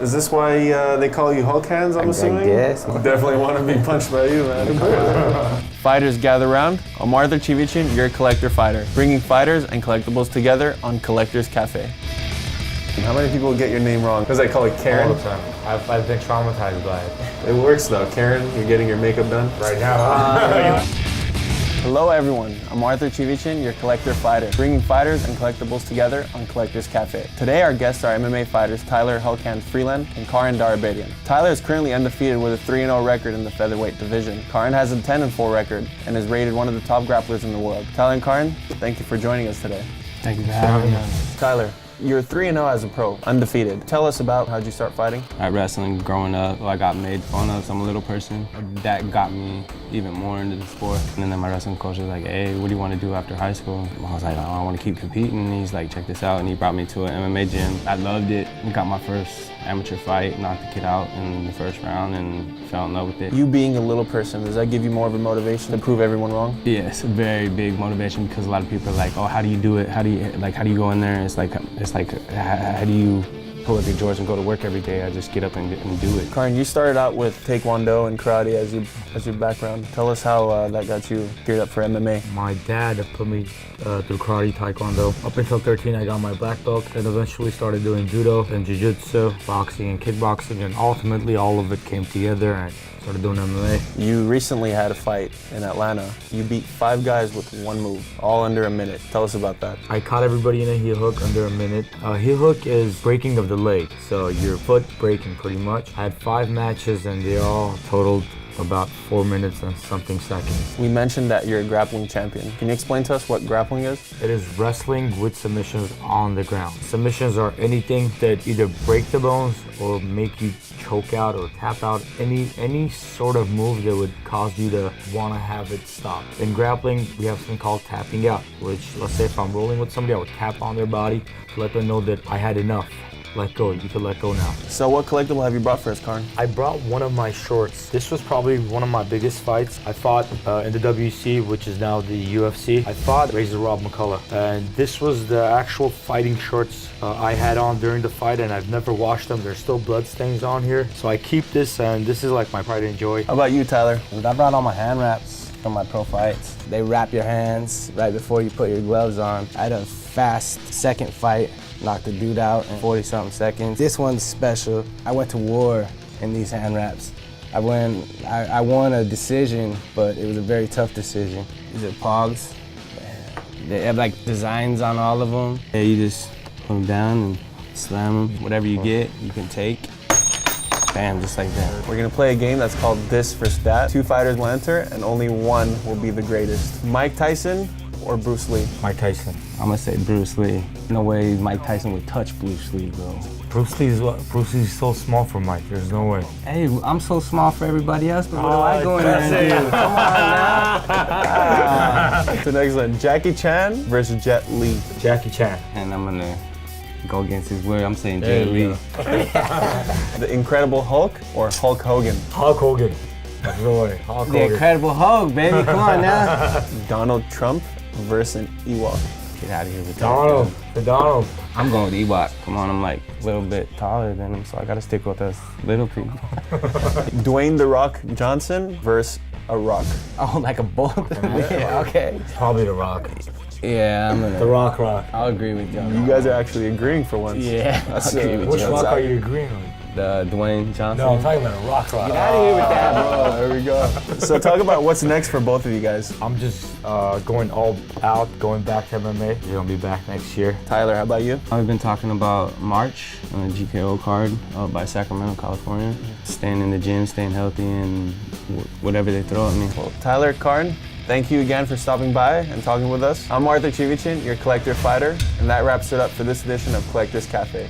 Is this why they call you Hulk Hands, I'm assuming? Yes. Definitely want to be punched by you, man. Fighters gather round. I'm Arthur Chivichin, your collector fighter, bringing fighters and collectibles together on Collector's Cafe. How many people get your name wrong? Because I call it Karen. All the time. I've been traumatized by it. It works though. Karen, you're getting your makeup done? Right now. Hello everyone, I'm Arthur Chivichin, your collector fighter, bringing fighters and collectibles together on Collector's Cafe. Today our guests are MMA fighters Tyler Hulk Hands Freeland and Karen Darabedyan. Tyler is currently undefeated with a 3-0 record in the featherweight division. Karen has a 10-4 record and is rated one of the top grapplers in the world. Tyler and Karen, thank you for joining us today. Thank you for having us. Tyler, you're 3-0 as a pro, undefeated. Tell us about how'd you start fighting? At wrestling, growing up, I got made fun of, so I'm a little person. That got me even more into the sport. And then my wrestling coach was like, hey, what do you want to do after high school? I was like, oh, I want to keep competing. And he's like, check this out. And he brought me to an MMA gym. I loved it. Got my first amateur fight, knocked the kid out in the first round and fell in love with it. You being a little person, does that give you more of a motivation to prove everyone wrong? Yes, a very big motivation because a lot of people are like, oh, how do you do it? How do you go in there? It's like, how do you pull up your drawers and go to work every day? I just get up and do it. Karen, you started out with Taekwondo and karate as your background. Tell us how that got you geared up for MMA. My dad put me through karate, taekwondo. Up until 13, I got my black belt, and eventually started doing judo and jiu-jitsu, boxing and kickboxing, and ultimately all of it came together and I started doing MMA. You recently had a fight in Atlanta. You beat 5 guys with one move, all under a minute. Tell us about that. I caught everybody in a heel hook under a minute. Heel hook is breaking of the leg, so your foot breaking pretty much. I had 5 matches and they all totaled about 4 minutes and something seconds. We mentioned that you're a grappling champion. Can you explain to us what grappling is? It is wrestling with submissions on the ground. Submissions are anything that either break the bones or make you choke out or tap out, any sort of move that would cause you to want to have it stop. In grappling, we have something called tapping out, which, let's say if I'm rolling with somebody, I would tap on their body to let them know that I had enough. Let go, you can let go now. So what collectible have you brought for us, Karen? I brought one of my shorts. This was probably one of my biggest fights. I fought in the WC, which is now the UFC. I fought Razor Rob McCullough. And this was the actual fighting shorts I had on during the fight, and I've never washed them. There's still blood stains on here. So I keep this, and this is like my pride and joy. How about you, Tyler? I brought all my hand wraps from my pro fights. They wrap your hands right before you put your gloves on. I had a fast second fight, knocked the dude out in 40-something seconds. This one's special. I went to war in these hand wraps. I won a decision, but it was a very tough decision. These are pogs. They have like designs on all of them. Yeah, you just put them down and slam them. Whatever you get, you can take. Bam, just like that. We're gonna play a game that's called This vs. That. 2 fighters will enter, and only one will be the greatest. Mike Tyson or Bruce Lee? Mike Tyson. I'm gonna say Bruce Lee. No way Mike Tyson would touch Bruce Lee, bro. Bruce Lee's so small for Mike, there's no way. Hey, I'm so small for everybody else, but what do I go in there and do? Come on now. The next one, Jackie Chan versus Jet Li. Jackie Chan. And I'm gonna go against his word. I'm saying Jet Li. The Incredible Hulk or Hulk Hogan? Hulk Hogan. That's the way. Hulk The Hogan. Incredible Hulk, baby. Come on now. Donald Trump versus an Ewok. Get out of here with that. Donald. The Donald. I'm going with Ewok. Come on, I'm like a little bit taller than him, so I gotta stick with us little people. Dwayne The Rock Johnson versus a rock. Oh, like a bull? Yeah, okay. Probably The Rock. Yeah, I'm gonna. The Rock. I'll agree with you. You guys are actually agreeing for once. Yeah, That's, I'll agree with Which you. Rock are you agreeing with? The Dwayne Johnson. No, I'm talking about a Rock. Get out of here with that, bro. There we go. So talk about what's next for both of you guys. I'm just going all out, going back to MMA. We're gonna be back next year. Tyler, how about you? I've been talking about March on the GKO card by Sacramento, California. Staying in the gym, staying healthy, and whatever they throw at me. Well, Tyler, Karen, thank you again for stopping by and talking with us. I'm Arthur Chivichin, your collector fighter, and that wraps it up for this edition of Collector's Cafe.